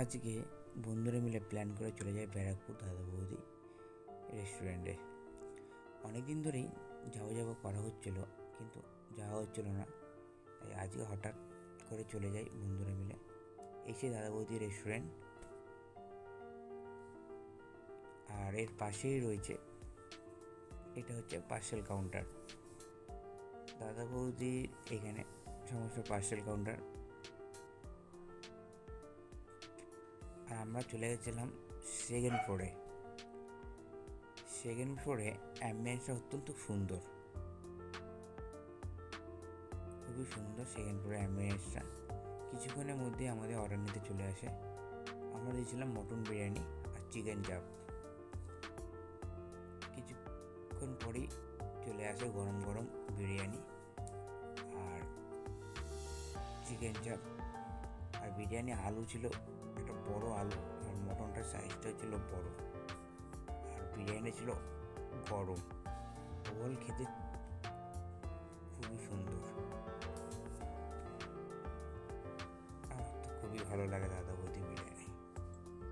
আজকে বন্ধুরা মিলে প্ল্যান করে চলে যায় ব্যারাকপুর দাদা বৌদি রেস্টুরেন্টে। অনেক দিন ধরেই যাওয়া করা হচ্ছিল, কিন্তু যাওয়া হচ্ছিল না। তাই আজকে হঠাৎ করে চলে যাই বন্ধুরা মিলে। এই সেই দাদা বৌদি রেস্টুরেন্ট, আর এর পাশেই রয়েছে, এটা হচ্ছে পার্সেল কাউন্টার। দাদা বৌদির এখানে সমস্ত পার্সেল কাউন্টার। আর আমরা চলে গেছিলাম সেকেন্ড ফ্লোরে। সেকেন্ড ফ্লোরে অ্যাম্বিয়েন্সটা অত্যন্ত সুন্দর, খুবই সুন্দর সেকেন্ড ফ্লোরে অ্যাম্বিয়েন্সটা। কিছুক্ষণের মধ্যে আমাদের অর্ডার নিতে চলে আসে। আমরা দিয়েছিলাম মটন বিরিয়ানি আর চিকেন চাপ। কিছুক্ষণ পরেই চলে আসে গরম গরম বিরিয়ানি আর চিকেন চাপ। আর বিরিয়ানি আলু ছিল একটা বড় আলু, আর মটনটার সাইজটা ছিল বড়, আর বিরিয়ানি ছিল গরম। ওভারঅল খেতে খুবই সুন্দর। আমার তো খুবই ভালো লাগে দাদা বৌদি